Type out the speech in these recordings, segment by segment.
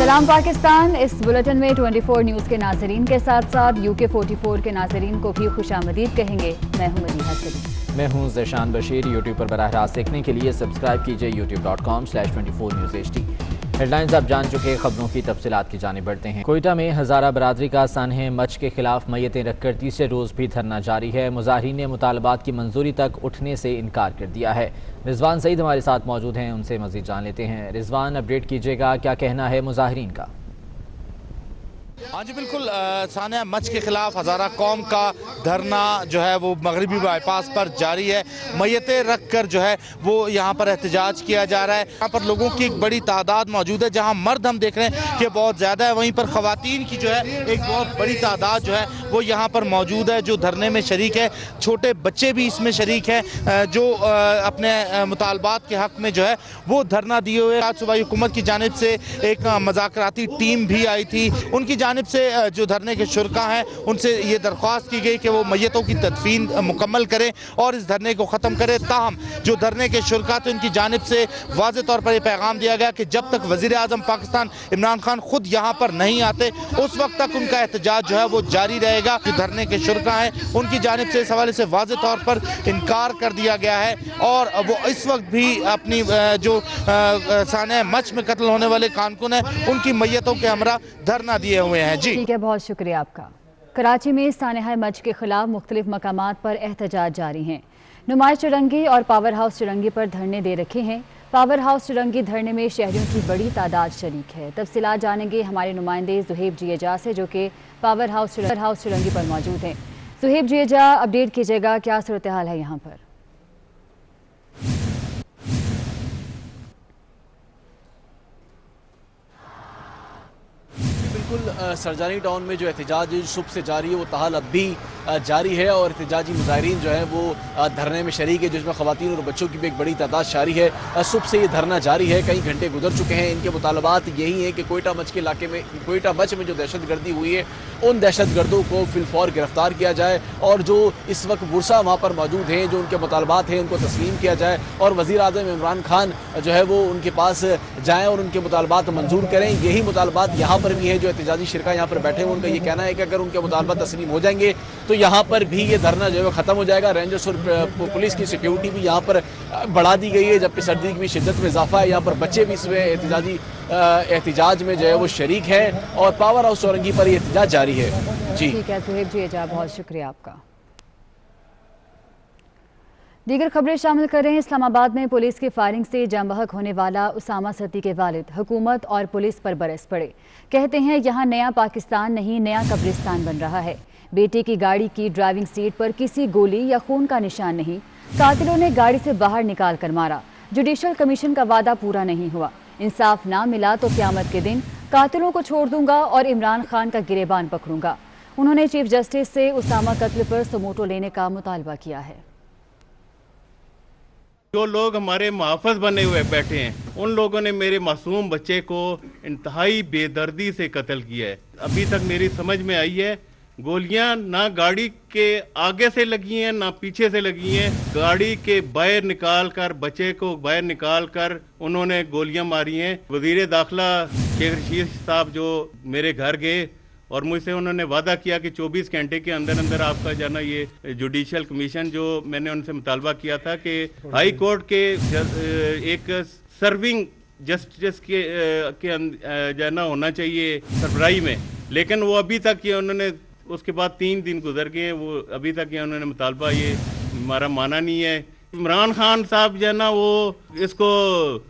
सलाम पाकिस्तान। इस बुलेटिन में 24 न्यूज़ के नाजरीन के साथ साथ UK 44 के नाजरीन को भी खुशामदीद कहेंगे। मैं हूं मदीहा सलीम। मैं हूं ज़ेशान बशीर। यूट्यूब पर बराह रास्त देखने के लिए सब्सक्राइब कीजिए youtube.com/24newshd। हेडलाइंस आप जान चुके, खबरों की तफसीलात की जानिब बढ़ते हैं। कोयटा में हज़ारा बरादरी का सानहे मच के खिलाफ मैयतें रखकर तीसरे रोज़ भी धरना जारी है। मुजाहिरीन ने मुतालबात की मंजूरी तक उठने से इनकार कर दिया है। रिजवान सईद हमारे साथ मौजूद हैं, उनसे मज़ीद जान लेते हैं। रिजवान, अपडेट कीजिएगा, क्या कहना है मुजाहिरीन का? हाँ जी बिल्कुल, सानिया मच के खिलाफ हज़ारा कौम का धरना जो है वो मगरबी बाईपास पर जारी है। मैयतें रख कर जो है वो यहाँ पर एहतजाज किया जा रहा है। यहाँ पर लोगों की एक बड़ी तादाद मौजूद है। जहाँ मर्द हम देख रहे हैं कि बहुत ज़्यादा है, वहीं पर ख़वातीन की जो है एक बहुत बड़ी तादाद जो है वो यहाँ पर मौजूद है, जो धरने में शरीक है। छोटे बच्चे भी इसमें शरीक हैं जो अपने मुतालबात के हक़ में जो है वो धरना दिए हुए। आज सुबह हुकूमत की जानिब से एक मज़ाकराती टीम भी आई थी। उनकी जानिब से जो धरने के शुरका हैं उनसे ये दरख्वास्त की गई कि वो मैयतों की तदफीन मुकम्मल करें और इस धरने को ख़त्म करें। ताहम जो धरने के शुरका थे उनकी जानिब से वाज़ेह तौर पर यह पैगाम दिया गया कि जब तक वज़ीर आज़म पाकिस्तान इमरान खान खुद यहाँ पर नहीं आते उस वक्त तक उनका एहतजाज जो है वो जारी रहेगा। जो धरने के शुरका हैं उनकी जानिब से इस हवाले से वाज़ेह तौर पर इनकार कर दिया गया है और वो इस वक्त भी अपनी जो सानिया मच में कत्ल होने वाले कारकुन हैं उनकी मैयतों के हमरा धरना दिए हुए हैं। जी ठीक है, बहुत शुक्रिया आपका। कराची में सानिया मच के खिलाफ मुख्तलिफ मकामात पर एहतजाज जारी हैं। नुमाइश चुरंगी और पावर हाउस चुरंगी पर धरने दे रखे हैं। पावर हाउस चुरंगी धरने में शहरियों की बड़ी तादाद शरीक है। तफसीलात जानेंगे हमारे नुमाइंदे ज़ुहैब जिएजा से, जो कि पावर हाउस चुरंगी पर मौजूद हैं। ज़ुहैब जिएजा, अपडेट कीजिएगा, क्या सूरत हाल है यहाँ पर? सरजानी टाउन में जो एहतजाज सुबह से जारी है वो ताहाल अब भी जारी है और एहतजाजी मुजाहिरीन जो है वो धरने में शरीक है, जिसमें ख़वातीन और बच्चों की भी एक बड़ी तादाद जारी है। सुबह से ये धरना जारी है, कई घंटे गुजर चुके हैं। इनके मुतालबात यही हैं कि कोयटा मच के इलाके में, कोयटा मच में जो दहशत गर्दी हुई है उन दहशत गर्दों को फिलफौर गिरफ्तार किया जाए और जो इस वक्त बुरसा वहाँ पर मौजूद हैं, जो उनके मुतालबात हैं उनको तस्लीम किया जाए और वज़ीर आज़म इमरान खान जो है वो उनके पास जाएँ और उनके मुतालबात मंजूर करें। यही मुतालबात यहाँ पर भी है। जो एहतजाजी शिरका यहाँ पर बैठे हैं उनका ये कहना है कि अगर उनके मुतालबात तस्लीम हो जाएंगे तो यहाँ पर भी ये धरना जो है ख़त्म हो जाएगा। रेंजर्स और पुलिस की सिक्योरिटी भी यहाँ पर बढ़ा दी गई है, जबकि सर्दी की भी शिद्दत में इजाफा है। यहाँ पर बच्चे भी इसमें एहतजाज में जो है वो शरीक हैं और पावर हाउस चौरंगी पर ये एहतजाज जारी है। जी ठीक है ज़ुहैब जिएजा, बहुत शुक्रिया आपका। दीगर खबरें शामिल कर रहे हैं। इस्लामाबाद में पुलिस की फायरिंग से जाँ बहक होने वाला उसामा सती के वालिद हुकूमत और पुलिस पर बरस पड़े। कहते हैं यहाँ नया पाकिस्तान नहीं, नया कब्रिस्तान बन रहा है। बेटे की गाड़ी की ड्राइविंग सीट पर किसी गोली या खून का निशान नहीं। कातिलों ने गाड़ी से बाहर निकाल कर मारा। जुडिशल कमीशन का वादा पूरा नहीं हुआ। इंसाफ ना मिला तो क़यामत के दिन कातिलों को छोड़ दूंगा और इमरान खान का गिरेबान पकड़ूंगा। उन्होंने चीफ जस्टिस से उसामा कत्ल पर समोटो लेने का मुतालबा किया है। जो लोग हमारे मुहाफ़िज़ बने हुए बैठे हैं उन लोगों ने मेरे मासूम बच्चे को इंतहाई बेदर्दी से कत्ल किया है। अभी तक मेरी समझ में आई है गोलियां ना गाड़ी के आगे से लगी हैं ना पीछे से लगी हैं। गाड़ी के बाहर निकाल कर, बच्चे को बाहर निकाल कर उन्होंने गोलियां मारी हैं। वज़ीर दाखिला शेख रशीद साहब जो मेरे घर गए और मुझसे उन्होंने वादा किया कि 24 घंटे के अंदर अंदर आपका जो है ना ये जुडिशल कमीशन, जो मैंने उनसे मुतालबा किया था कि हाई कोर्ट के एक सर्विंग जस्टिस के जो है ना होना चाहिए सरबराही में, लेकिन वो अभी तक ये उन्होंने, उसके बाद 3 दिन गुजर गए, वो अभी तक ये उन्होंने मुतालबा ये हमारा माना नहीं है। इमरान खान साहब जो है ना वो इसको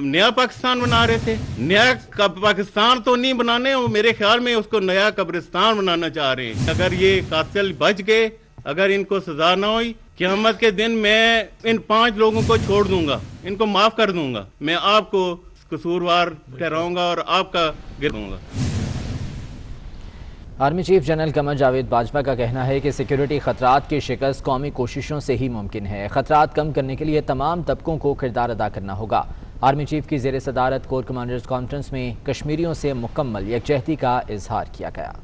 नया पाकिस्तान बना रहे थे। नया पाकिस्तान तो नहीं बनाने, वो मेरे ख्याल में उसको नया कब्रिस्तान बनाना चाह रहे हैं। अगर ये कातिल बच गए, अगर इनको सजा ना हुई, क़यामत के दिन मैं इन 5 लोगों को छोड़ दूंगा, इनको माफ कर दूंगा। मैं आपको कसूरवार ठहराऊंगा और आपका गिर दूंगा। Army chief general Qamar Javed Bajwa का कहना है कि सिक्योरिटी खतरात की शिकस्त कौमी कोशिशों से ही मुमकिन है। खतरात कम करने के लिए तमाम तबकों को किरदार अदा करना होगा। आर्मी चीफ की ज़ेर सदारत कोर कमांडर्स कॉन्फ्रेंस में कश्मीरियों से मुकम्मल यकजहती का इजहार किया गया।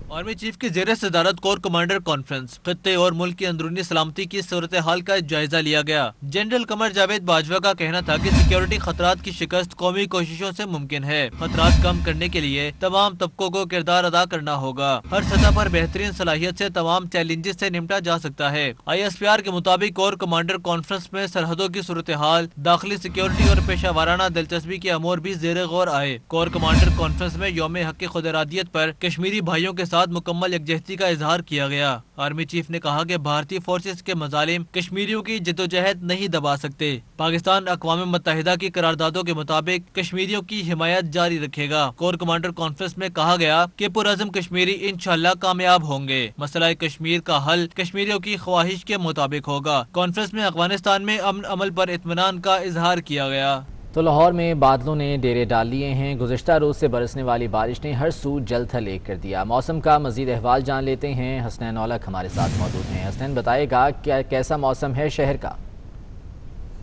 आर्मी चीफ की ज़ेरे सदारत कोर कमांडर कॉन्फ्रेंस, खत्ते और मुल्क की अंदरूनी सलामती की सूरत हाल का जायजा लिया गया। जनरल कमर जावेद बाजवा का कहना था कि सिक्योरिटी खतरात की शिकस्त कौमी कोशिशों से मुमकिन है। खतरात कम करने के लिए तमाम तबकों को किरदार अदा करना होगा। हर सतह पर बेहतरीन सलाहियत से तमाम चैलेंजेस से निपटा जा सकता है। ISPR के मुताबिक कोर कमांडर कॉन्फ्रेंस में सरहदों की सूरत हाल, दाखिली सिक्योरिटी और पेशा वाराना दिलचस्पी के अमूर भी ज़ेरे गौर आए। कोर कमांडर कॉन्फ्रेंस में यौम हक़ खुदइरादियत पर कश्मीरी भाइयों के साथ मुकम्मल यकजहती का इजहार किया गया। आर्मी चीफ ने कहा कि भारतीय फोर्सेस के मजालिम कश्मीरियों की जद्दोजहद नहीं दबा सकते। पाकिस्तान अक़वाम मुत्तहिदा की करारदादों के मुताबिक कश्मीरियों की हिमायत जारी रखेगा। कोर कमांडर कॉन्फ्रेंस में कहा गया कि पुरअज़म कश्मीरी इंशाअल्लाह कामयाब होंगे। मसला कश्मीर का हल कश्मीरियों की ख्वाहिश के मुताबिक होगा। कॉन्फ्रेंस में अफगानिस्तान में अमन अमल पर इत्मीनान का इजहार किया गया। तो लाहौर में बादलों ने डेरे डाल लिए हैं। गुज़िश्ता रोज़ से बरसने वाली बारिश ने हर सू जल थल एक कर दिया। मौसम का मज़ीद अहवाल जान लेते हैं। हसनैन औलख हमारे साथ मौजूद हैं। हसनैन, बताएगा क्या कैसा मौसम है शहर का?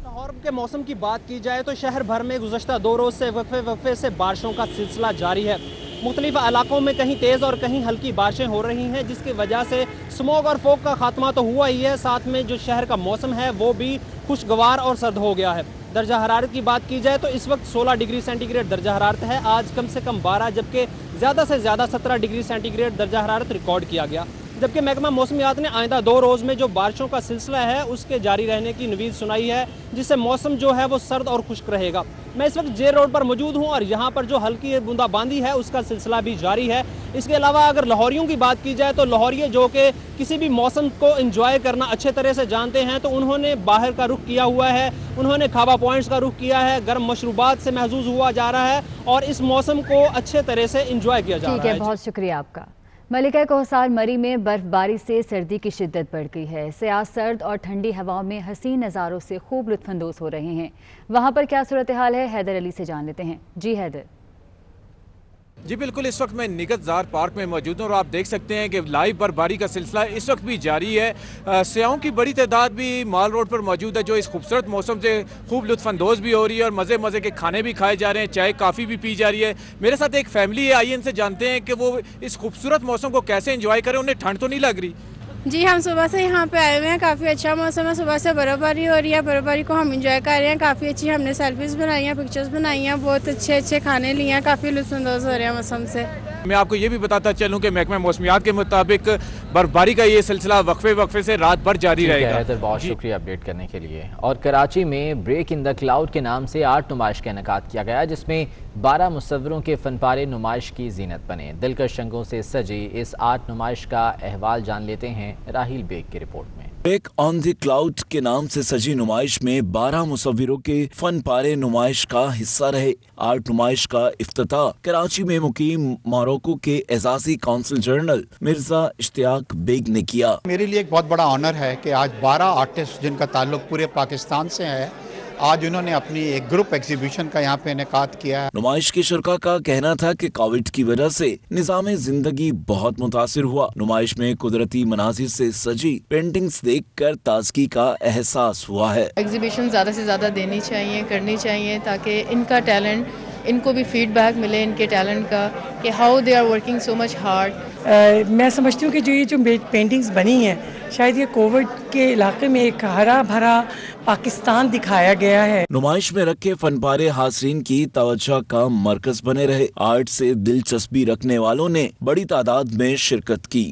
लाहौर के मौसम की बात की जाए तो शहर भर में गुज़श्ता 2 रोज़ से वक्फे से बारिशों का सिलसिला जारी है। मुख्तलिफ इलाकों में कहीं तेज़ और कहीं हल्की बारिशें हो रही हैं, जिसकी वजह से स्मॉग और फोग का खात्मा तो हुआ ही है, साथ में जो शहर का मौसम है वो भी खुशगवार और सर्द हो गया है। दर्जा हरारत की बात की जाए तो इस वक्त 16 डिग्री सेंटीग्रेड दर्जा हरारत है। आज कम से कम 12 जबकि ज़्यादा से ज़्यादा 17 डिग्री सेंटीग्रेड दर्जा हरारत रिकॉर्ड किया गया। जबकि महकमा मौसमियात ने आइंदा 2 रोज़ में जो बारिशों का सिलसिला है उसके जारी रहने की नवीद सुनाई है, जिससे मौसम जो है वो सर्द और खुश्क रहेगा। मैं इस वक्त जे रोड पर मौजूद हूँ और यहाँ पर जो हल्की बूंदाबांदी है उसका सिलसिला भी जारी है। इसके अलावा अगर लाहौरियों की बात की जाए तो लाहौरिये जो कि किसी भी मौसम को एंजॉय करना अच्छे तरह से जानते हैं, तो उन्होंने बाहर का रुख किया हुआ है, उन्होंने खाबा पॉइंट्स का रुख किया है, गर्म मशरूबात से महसूस हुआ जा रहा है और इस मौसम को अच्छे तरह से एंजॉय किया जा रहा है। बहुत शुक्रिया आपका। मलिका कोहसार मरी में बर्फबारी से सर्दी की शिद्दत बढ़ गई है। सयाह सर्द और ठंडी हवाओं में हसीन नज़ारों से खूब लुत्फानंदोज हो रहे हैं। वहाँ पर क्या सूरत हाल है, हैदर अली से जान लेते हैं। जी हैदर। जी बिल्कुल, इस वक्त मैं निगतजार पार्क में मौजूद हूँ और आप देख सकते हैं कि लाइव बर्फबारी का सिलसिला इस वक्त भी जारी है। सयाहों की बड़ी तादाद भी माल रोड पर मौजूद है, जो इस खूबसूरत मौसम से खूब लुत्फानंदोज भी हो रही है और मज़े मज़े के खाने भी खाए जा रहे हैं, चाय काफ़ी भी पी जा रही है। मेरे साथ एक फैमिली है, आइए इनसे जानते हैं कि वो इस खूबसूरत मौसम को कैसे एंजॉय करें। उन्हें ठंड तो नहीं लग रही? जी, हम सुबह से यहाँ पे आए हुए हैं, काफ़ी अच्छा मौसम है। सुबह से बर्फबारी हो रही है, बर्फबारी को हम एंजॉय कर रहे हैं। काफ़ी अच्छी हमने सेल्फीज बनाई हैं, पिक्चर्स बनाई हैं, बहुत अच्छे अच्छे खाने लिए हैं, काफ़ी लुत्फानंदोज हो रहे हैं मौसम से। मैं आपको ये भी बताता चलूँ कि महकमा मौसमियात के मुताबिक बर्फबारी का ये सिलसिला वक्फे से रात भर जारी रहेगा। हैदर, बहुत शुक्रिया अपडेट करने के लिए। और कराची में ब्रेक इन द क्लाउड के नाम से आर्ट नुमाइश का इनेकाद किया गया, जिसमें 12 मुसव्विरों के फनपारे नुमाइश की जीनत बने। दिलकश रंगों से सजी इस आर्ट नुमाइश का अहवाल जान लेते हैं राहिल बेग की रिपोर्ट में। ब्रेक ऑन द क्लाउड के नाम से सजी नुमाइश में 12 मुसव्विरों के फन पारे नुमाइश का हिस्सा रहे। आर्ट नुमाइश का इफ्तिताह कराची में मुकीम मोरक्को के एजाजी कौंसल जनरल मिर्जा इश्तियाक बेग ने किया। मेरे लिए एक बहुत बड़ा ऑनर है कि आज 12 आर्टिस्ट जिनका ताल्लुक पूरे पाकिस्तान से है, आज उन्होंने अपनी एक ग्रुप एग्जीबिशन का यहाँ पे इनेकाद किया है। नुमाइश के शुरका का कहना था कि कोविड की वजह से निज़ाम जिंदगी बहुत मुतासिर हुआ। नुमाइश में कुदरती मनाजिर से सजी पेंटिंग्स देखकर ताजगी का एहसास हुआ है। एग्जीबिशन ज्यादा से ज्यादा देनी चाहिए, करनी चाहिए, ताकि इनका टैलेंट, इनको भी फीडबैक मिले इनके टैलेंट का कि how they are working so much hard. मैं समझती हूँ कि जो ये जो पेंटिंग्स बनी हैं, शायद ये कोविड के इलाके में एक हरा भरा पाकिस्तान दिखाया गया है। नुमाइश में रखे फनपारे हाज़रीन की तवज्जो का मरकज बने रहे। आर्ट से दिलचस्पी रखने वालों ने बड़ी तादाद में शिरकत की।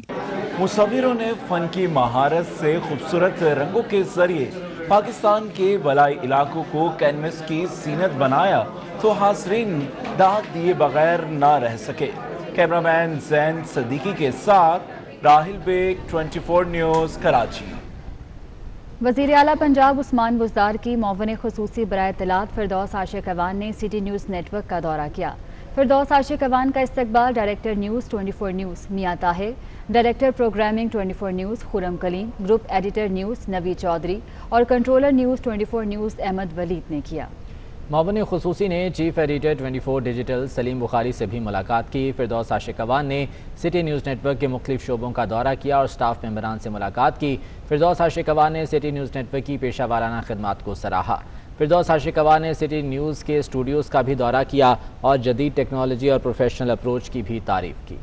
मुसव्विरों ने फन की महारत से खूबसूरत रंगों के जरिए पाकिस्तान के बलाई इलाकों को कैनवस की जीनत बनाया, तो हाज़रीन दाग दिए बगैर ना रह सके। कैमरामैन जैन सदीकी के साथ राहिल बेग, 24 न्यूज़, कराची। वज़ीर आला पंजाब उस्मान बुज़दार की मुअव्विन ख़ुसूसी बराए इत्तलात फिरदौस आशिक अवान ने सिटी न्यूज़ नेटवर्क का दौरा किया। फिरदौस आशिक अवान का इस्तकबाल director news 24 news Mian Tahir, director programming 24 news Khurram Kaleem, group editor news Navi Chaudhry और controller news 24 news Ahmed Waleed ने किया। मुअव्विन ख़ुसूसी ने chief editor 24 digital Saleem Bukhari से भी मुलाकात की। फिरदौस आशिक अवान ने सिटी न्यूज़ नेटवर्क के मुख्तलिफ शोबों का दौरा किया और स्टाफ मेंबरान से मुलाकात की। फिरदौस आशिक अवान ने सिटी न्यूज़ नेटवर्क की पेशा वाराना खिदमात को सराहा। फिरदौस आशिक अवान ने सिटी न्यूज़ के स्टूडियोज़ का भी दौरा किया और जदीद टेक्नोलॉजी और प्रोफेशनल अप्रोच की भी तारीफ़ की।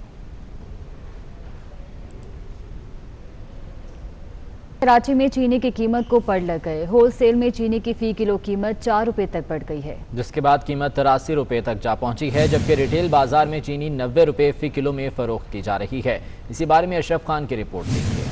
कराची में चीनी की कीमत को पड़ लग गए। होल सेल में चीनी की फी किलो कीमत 4 रुपए तक बढ़ गई है, जिसके बाद कीमत 83 रुपए तक जा पहुंची है, जबकि रिटेल बाजार में चीनी 90 रुपए फी किलो में फरोख्त की जा रही है। इसी बारे में अशरफ खान की रिपोर्ट देखिए।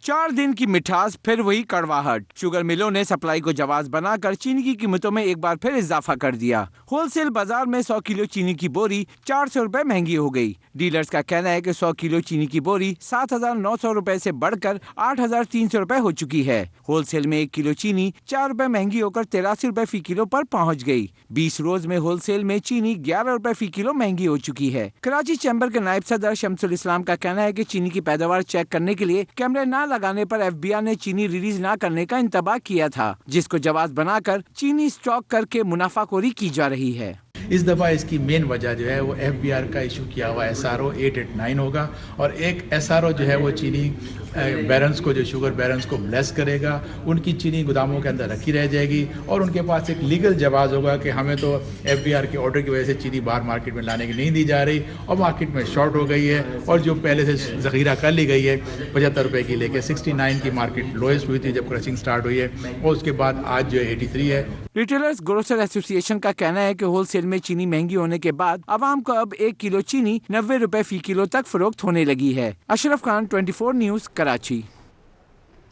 4 दिन की मिठास फिर वही कड़वाहट। शुगर मिलों ने सप्लाई को जवाब बनाकर चीनी की कीमतों में एक बार फिर इजाफा कर दिया। होलसेल बाजार में 100 किलो चीनी की बोरी 400 रुपए महंगी हो गई। डीलर्स का कहना है कि 100 किलो चीनी की बोरी 7,900 रुपए से बढ़कर 8,300 रुपए हो चुकी है। होलसेल में 1 किलो चीनी 4 रुपए महंगी होकर 83 रुपए फी किलो पर पहुंच गई। 20 रोज में होलसेल में चीनी 11 रुपए फी किलो महंगी हो चुकी है। कराची चैम्बर के नायब सदर शमसुल इस्लाम का कहना है कि चीनी की पैदावार चेक करने के लिए कैमरे न लगाने पर FBI ने चीनी रिलीज न करने का इंतबाह किया था, जिसको जवाब बनाकर चीनी स्टॉक करके मुनाफाखोरी की जा रही है। इस दफ़ा इसकी मेन वजह जो है वो FBR का इशू किया हुआ SRO 889 होगा और एक SRO जो है वो चीनी बैरन्स को, जो शुगर बैरन्स को ब्लेस करेगा, उनकी चीनी गोदामों के अंदर रखी रह जाएगी और उनके पास एक लीगल जवाब होगा कि हमें तो FBR के ऑर्डर की वजह से चीनी बाहर मार्केट में लाने की नहीं दी जा रही और मार्केट में शॉर्ट हो गई है और जो पहले से ज़ख़ीरा कर ली गई है 75 रुपये की लेके 69 की मार्केट लोएस्ट हुई थी जब क्रशिंग स्टार्ट हुई है और उसके बाद आज जो है 83 है। रिटेलर्स ग्रोसर एसोसिएशन का कहना है कि होलसेल में चीनी महंगी होने के बाद आवाम को अब 1 किलो चीनी 90 रुपए फी किलो तक फरोख्त होने लगी है। अशरफ खान, 24 न्यूज़, कराची।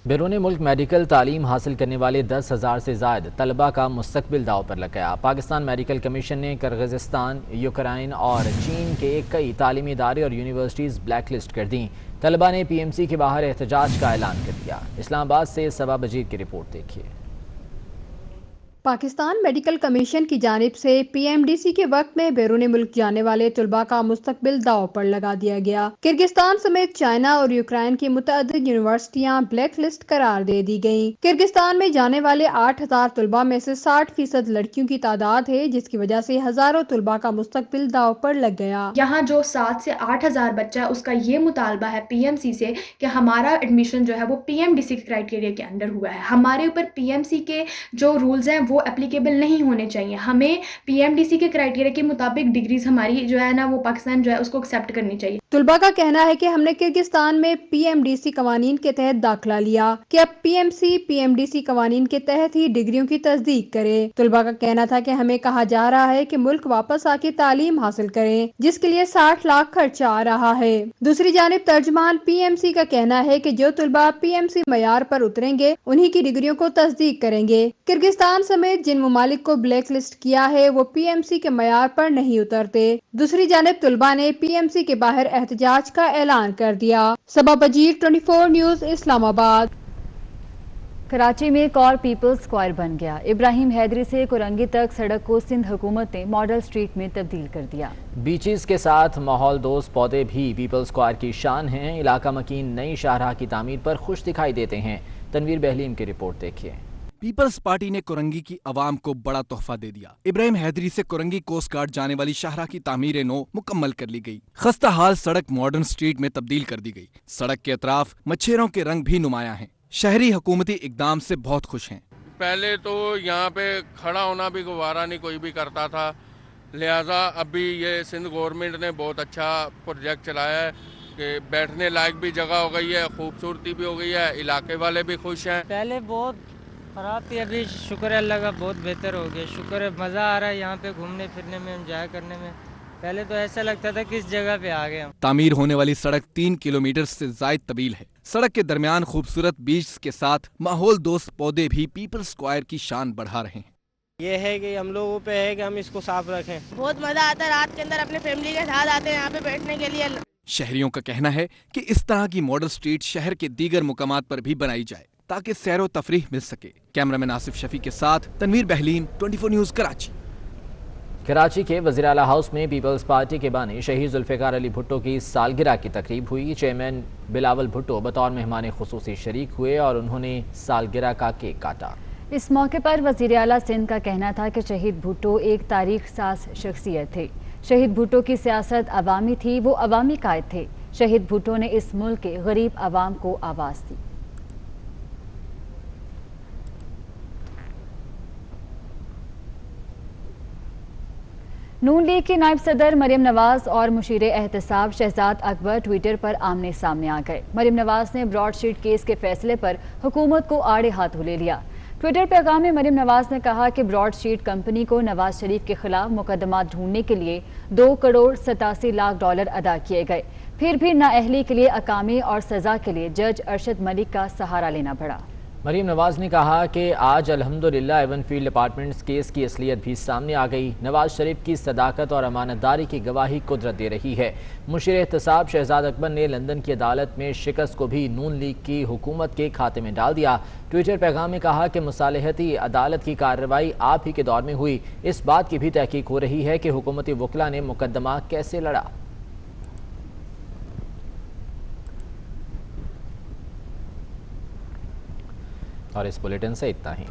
बैरून मुल्क मेडिकल तालीम हासिल करने वाले 10,000 से ज़ायद तलबा का मुस्तकबिल दाव पर लग गया। पाकिस्तान मेडिकल कमीशन ने किर्गिज़स्तान, यूक्रेन और चीन के कई तालीमी इदारे और यूनिवर्सिटीज़ ब्लैक लिस्ट कर दी। तलबा ने PMC के बाहर एहतजाज का ऐलान कर दिया। इस्लामाबाद से सबा बजीर की रिपोर्ट देखिए। पाकिस्तान मेडिकल कमीशन की जानिब से PMDC के वक्त में बैरून मुल्क जाने वाले तलबा का मुस्तकबिल दाव पर लगा दिया गया। किर्गिस्तान समेत चाइना और यूक्रेन की मुतअद्दिद यूनिवर्सिटियां ब्लैक लिस्ट करार दे दी गयी। किर्गिस्तान में जाने वाले 8,000 तलबा में से 60% लड़कियों की तादाद है, जिसकी वजह से हजारों तलबा का मुस्तकबिल दाव पर लग गया। यहाँ जो 7 से 8,000 बच्चा, उसका ये मुतालबा है PMC से कि हमारा एडमिशन जो है वो PMDC के क्राइटेरिया के अंडर हुआ है। हमारे ऊपर PMC के जो रूल्स हैं वो एप्लीकेबल नहीं होने चाहिए। हमें PMDC के क्राइटेरिया के मुताबिक डिग्रीज हमारी जो है ना वो पाकिस्तान जो है उसको एक्सेप्ट करनी चाहिए। तलबा का कहना है कि हमने किर्गिस्तान में PMDC कवानीन के तहत दाखिला लिया कि अब PMDC कवानीन के तहत ही डिग्रियों की तस्दीक करे। तलबा का कहना था कि हमें कहा जा रहा है कि मुल्क वापस आके तालीम हासिल करें, जिसके लिए 60 लाख खर्चा आ रहा है। दूसरी जानिब तर्जमान PMC का कहना है कि जो तलबा PMC मयार पर उतरेंगे उन्हीं की डिग्रियों को तस्दीक करेंगे। किर्गिस्तान समेत जिन ममालिक को ब्लैक लिस्ट किया है वो PMC के मयार पर नहीं उतरते। दूसरी जानिब तलबा ने PMC के बाहर एहतजाज का ऐलान कर दिया। सबा बजीर, 24 न्यूज़, इस्लामाबाद। कराची में एक और पीपल्स स्क्वायर बन गया। इब्राहिम हैदरी से कुरंगी तक सड़क को सिंध हुकूमत ने मॉडल स्ट्रीट में तब्दील कर दिया। बीचेस के साथ माहौल दोस्त पौधे भी पीपल्स स्क्वायर की शान हैं। इलाका मकीन नई शाहराह की तामीर पर खुश दिखाई देते हैं। तनवीर बहलीम की रिपोर्ट देखिए। पीपल्स पार्टी ने कुरंगी की आवाम को बड़ा तोहफा दे दिया। इब्राहिम हैदरी से कुरंगी कोस्ट गार्ड जाने वाली शाहराह की तामीर नो मुकम्मल कर ली गई। खस्ता हाल सड़क मॉडर्न स्ट्रीट में तब्दील कर दी गई। सड़क के अतराफ मच्छरों के रंग भी नुमाया हैं। शहरी हुकूमती इकदाम से बहुत खुश हैं। पहले तो यहाँ पे खड़ा होना भी गवारा नहीं कोई भी करता था, लिहाजा अभी ये सिंध गवर्नमेंट ने बहुत अच्छा प्रोजेक्ट चलाया है कि बैठने लायक भी जगह हो गई है, खूबसूरती भी हो गई है, इलाके वाले भी खुश हैं। पहले बहुत खराब थी, अभी शुक्र है अल्लाह का बहुत बेहतर हो गया। शुक्र है, मज़ा आ रहा है यहाँ पे घूमने फिरने में, एंजॉय करने में। पहले तो ऐसा लगता था किस जगह पे आ गए हम। तामीर होने वाली सड़क 3 किलोमीटर से ज़ायद तवील है। सड़क के दरमियान खूबसूरत बीच के साथ माहौल दोस्त पौधे भी पीपल्स स्क्वायर की शान बढ़ा रहे हैं। ये है कि हम लोगों पे है कि हम इसको साफ रखें। बहुत मजा आता है, रात के अंदर अपने फैमिली के साथ आते हैं यहाँ पे बैठने के लिए। शहरियों का कहना है कि इस तरह की मॉडल स्ट्रीट शहर के दीगर मुकामात पर भी बनाई जाए ताकि सैरो तफरीह मिल सके। कैमरामैन आसिफ शफी के साथ तनवीर बहलीम, 24 न्यूज़, कराची। कराची के वज़ीर आला हाउस में पीपल्स पार्टी के बानी शहीद जुल्फ़िकार अली भुट्टो की सालगिरह की तकरीब हुई। चेयरमैन बिलावल भुट्टो बतौर मेहमान खुसूसी शरीक हुए और उन्होंने सालगिरह का केक काटा। इस मौके पर वज़ीर आला सिंध का कहना था कि शहीद भुट्टो एक तारीख साज शख्सियत थे। शहीद भुट्टो की सियासत अवामी थी, वो अवामी कायद थे। शहीद भुट्टो ने इस मुल्क के गरीब आवाम को आवाज़ दी। नून लीग के नायब सदर मरियम नवाज और मुशीर एहतसाब शहजाद अकबर ट्विटर पर आमने सामने आ गए। मरियम नवाज ने ब्रॉडशीट केस के फैसले पर हुकूमत को आड़े हाथों ले लिया। ट्विटर पैगाम में मरीम नवाज ने कहा कि ब्रॉडशीट कंपनी को नवाज शरीफ के खिलाफ मुकदमा ढूंढने के लिए $2 करोड़ 87 लाख अदा किए गए, फिर भी नाअहली के लिए अकामी और सजा के लिए जज अरशद मलिक का सहारा लेना पड़ा। मरीम नवाज ने कहा कि आज अल्हम्दुलिल्लाह एवन फील्ड अपार्टमेंट्स केस की असलियत भी सामने आ गई। नवाज शरीफ की सदाकत और अमानतदारी की गवाही कुदरत दे रही है। मुशीर एहतसाब शहजाद अकबर ने लंदन की अदालत में शिकस्त को भी नून लीग की हुकूमत के खाते में डाल दिया। ट्विटर पैगाम में कहा कि मुसालहती अदालत की कार्रवाई आप ही के दौर में हुई। इस बात की भी तहकीक हो रही है कि हुकूमती वकला ने मुकदमा कैसे लड़ा। और इस बुलेटिन से इतना ही।